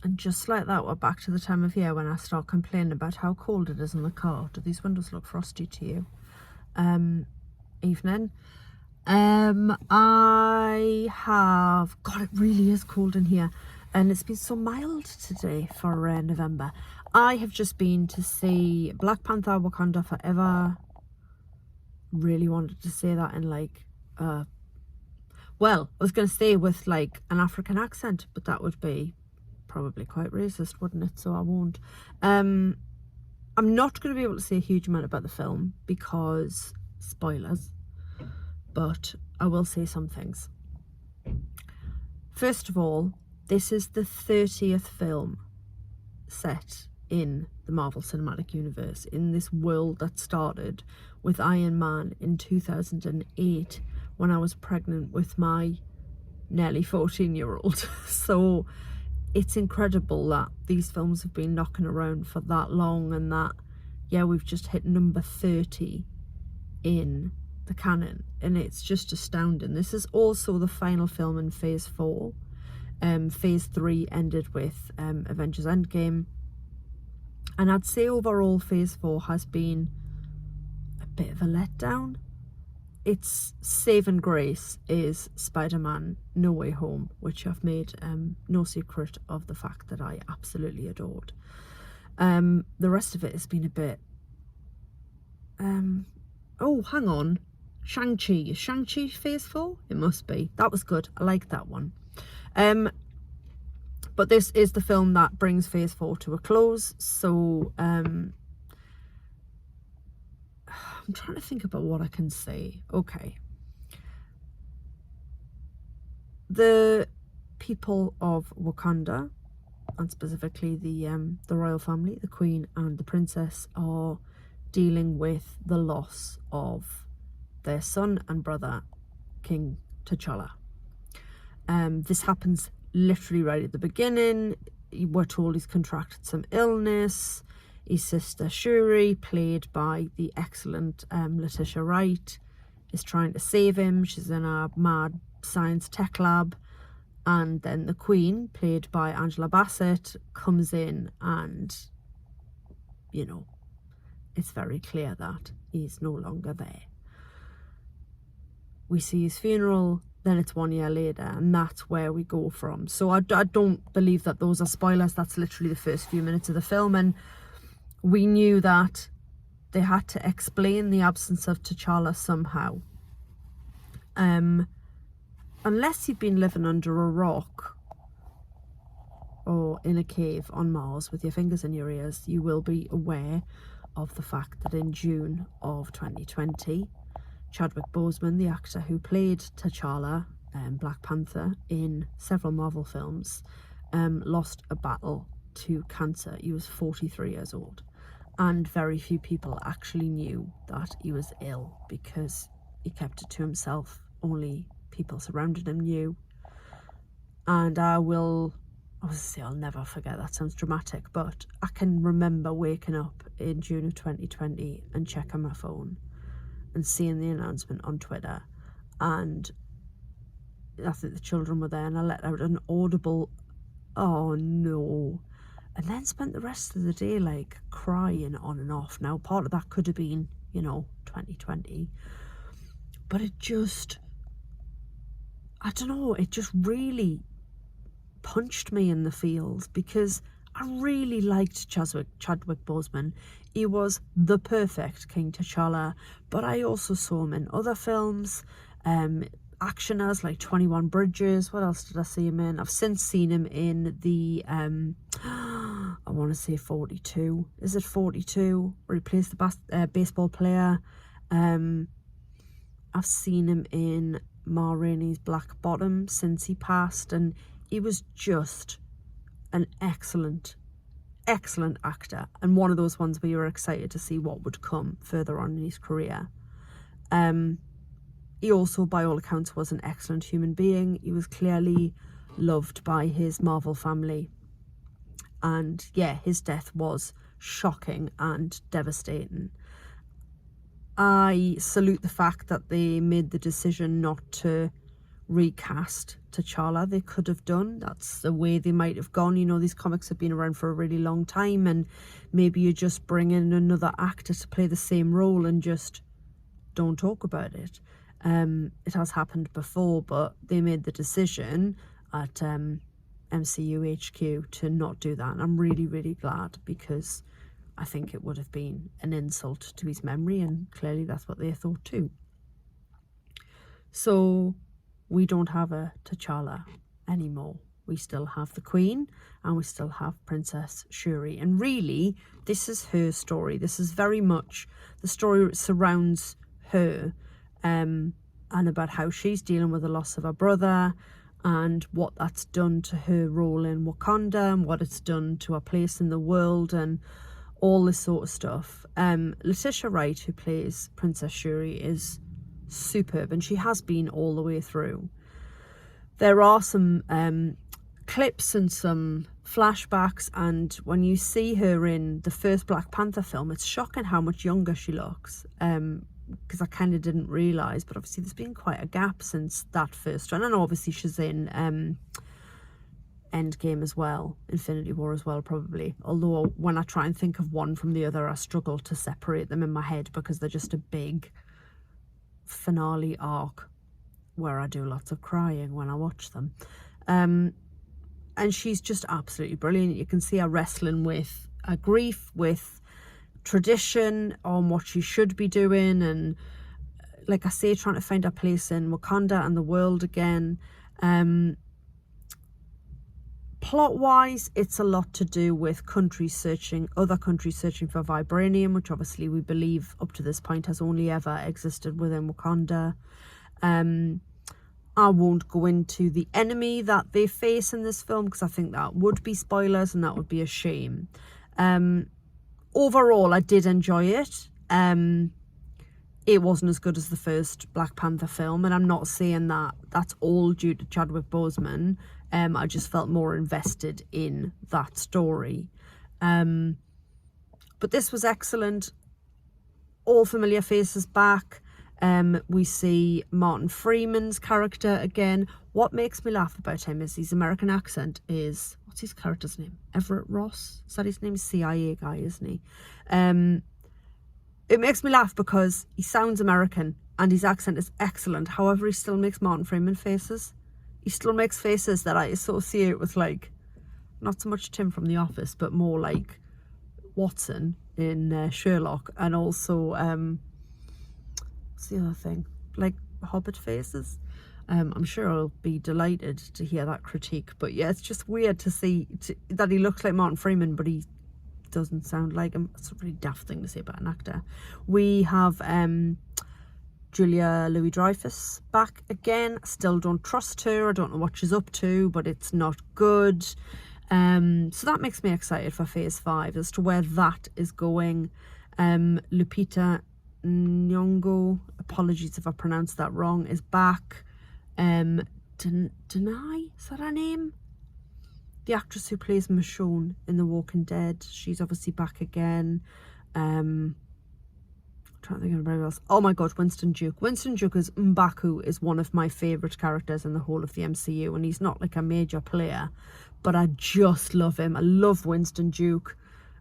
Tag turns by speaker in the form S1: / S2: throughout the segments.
S1: And just like that, we're back to the time of year when I start complaining about how cold it is in the car. Do these windows look frosty to you? Evening. I have... God, it really is cold in here. And it's been so mild today for November. I have just been to see Black Panther, Wakanda Forever. Really wanted to say that in like... well, I was going to say with like an African accent, but that would be probably quite racist, wouldn't it? So I won't. I'm not going to be able to say a huge amount about the film because spoilers, but I will say some things. First of all, this is the 30th film set in the Marvel Cinematic Universe, in this world that started with Iron Man in 2008 when I was pregnant with my nearly 14-year-old. So it's incredible that these films have been knocking around for that long, and that, yeah, we've just hit number 30 in the canon, and it's just astounding. This is also the final film in Phase 4. Phase 3 ended with Avengers Endgame, and I'd say overall Phase 4 has been a bit of a letdown. Its saving grace is Spider-Man No Way Home, which I've made no secret of the fact that I absolutely adored. The rest of it has been a bit... oh, hang on. Shang-Chi. Is Shang-Chi Phase 4? It must be. That was good. I liked that one. But this is the film that brings Phase 4 to a close. So, I'm trying to think about what I can say. Okay. The people of Wakanda, and specifically the royal family, the Queen and the Princess, are dealing with the loss of their son and brother, King T'Challa. This happens literally right at the beginning. We're told he's contracted some illness. His sister Shuri, played by the excellent Letitia Wright, is trying to save him. She's in a mad science tech lab. And then the Queen, played by Angela Bassett, comes in and, you know, it's very clear that he's no longer there. We see his funeral, then it's 1 year later, and that's where we go from. So I don't believe that those are spoilers. That's literally the first few minutes of the film, and we knew that they had to explain the absence of T'Challa somehow. Unless you've been living under a rock or in a cave on Mars with your fingers in your ears, you will be aware of the fact that in June of 2020, Chadwick Boseman, the actor who played T'Challa, Black Panther, in several Marvel films, lost a battle to cancer. He was 43 years old, and very few people actually knew that he was ill because he kept it to himself. Only people surrounding him knew. And I'll never forget, that sounds dramatic, but I can remember waking up in June of 2020 and checking my phone and seeing the announcement on Twitter, and I think the children were there, and I let out an audible "oh no," and then spent the rest of the day like crying on and off. Now, part of that could have been, 2020, but it just, I don't know, it just really punched me in the feels, because I really liked Chadwick Boseman. He was the perfect King T'Challa, but I also saw him in other films, actioners like 21 Bridges. What else did I see him in? I've since seen him in the, I want to say 42. Is it 42? Where he plays the baseball player. I've seen him in Ma Rainey's Black Bottom since he passed, and he was just an excellent actor, and one of those ones where you were excited to see what would come further on in his career. He also, by all accounts, was an excellent human being. He was clearly loved by his Marvel family, and yeah, his death was shocking and devastating. I salute the fact that they made the decision not to recast T'Challa. They could have done. That's the way they might have gone. You know, these comics have been around for a really long time, and maybe you just bring in another actor to play the same role and just don't talk about it. It has happened before, but they made the decision at MCU HQ to not do that, and I'm really, really glad, because I think it would have been an insult to his memory, and clearly that's what they thought too. So we don't have a T'Challa anymore. We still have the Queen, and we still have Princess Shuri. And really, this is her story. This is very much the story that surrounds her, and about how she's dealing with the loss of her brother, and what that's done to her role in Wakanda, and what it's done to her place in the world, and all this sort of stuff. Letitia Wright, who plays Princess Shuri, is superb, and she has been all the way through. There are some clips and some flashbacks, and when you see her in the first Black Panther film, it's shocking how much younger she looks, because I kind of didn't realise, but obviously there's been quite a gap since that first one. And obviously she's in Endgame as well, Infinity War as well, probably, although when I try and think of one from the other, I struggle to separate them in my head, because they're just a big finale arc where I do lots of crying when I watch them. And she's just absolutely brilliant. You can see her wrestling with grief, with tradition, on what she should be doing, and like I say, trying to find her place in Wakanda and the world again. Plot wise, it's a lot to do with other countries searching for vibranium, which obviously we believe up to this point has only ever existed within Wakanda. I won't go into the enemy that they face in this film, because I think that would be spoilers, and that would be a shame. Overall, I did enjoy it. It wasn't as good as the first Black Panther film, and I'm not saying that that's all due to Chadwick Boseman. I just felt more invested in that story. But this was excellent. All familiar faces back. We see Martin Freeman's character again. What makes me laugh about him is his American accent is, what's his character's name? Everett Ross? Is that his name? CIA guy, isn't he? It makes me laugh because he sounds American and his accent is excellent. However, he still makes Martin Freeman faces. He still makes faces that I associate with, like, not so much Tim from The Office, but more like Watson in Sherlock, and also what's the other thing, like Hobbit faces. I'm sure I'll be delighted to hear that critique, but yeah, it's just weird to see that he looks like Martin Freeman but he doesn't sound like him. It's a really daft thing to say about an actor. We have Julia Louis-Dreyfus back again. Still don't trust her. I don't know what she's up to, but it's not good. So that makes me excited for phase 5 as to where that is going. Lupita Nyong'o, apologies if I pronounced that wrong, is back. Denai, is that her name? The actress who plays Michonne in The Walking Dead, she's obviously back again. Trying to think of anybody else. Oh my god, Winston Duke. Winston Duke as M'Baku is one of my favourite characters in the whole of the MCU, and he's not like a major player, but I just love him. I love Winston Duke,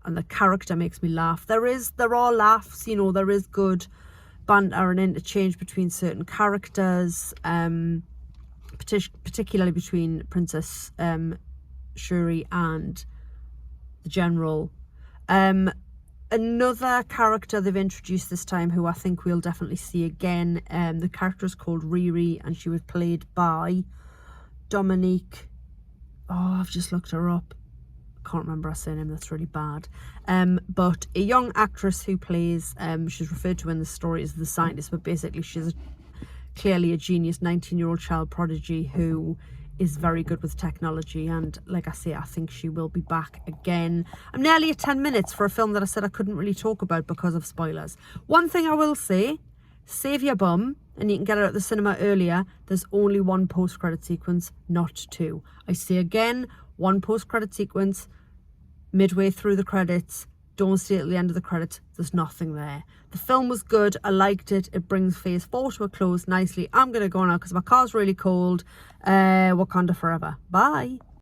S1: and the character makes me laugh. There are laughs, you know, there is good banter and interchange between certain characters, particularly between Princess Shuri and the General. Another character they've introduced this time, who I think we'll definitely see again, the character is called Riri, and she was played by Dominique. Oh, I've just looked her up. Can't remember her surname, that's really bad. But a young actress who plays, she's referred to in the story as the scientist, but basically she's clearly a genius 19-year-old child prodigy who is very good with technology, and like I say, I think she will be back again. I'm nearly at 10 minutes for a film that I said I couldn't really talk about because of spoilers. One thing I will say, save your bum, and you can get it at the cinema earlier. There's only one post-credit sequence, not two. I say again, one post-credit sequence, midway through the credits, don't see it at the end of the credits, there's nothing there. The film was good. I liked it. It brings phase 4 to a close nicely. I'm going to go now because my car's really cold. Wakanda forever. Bye.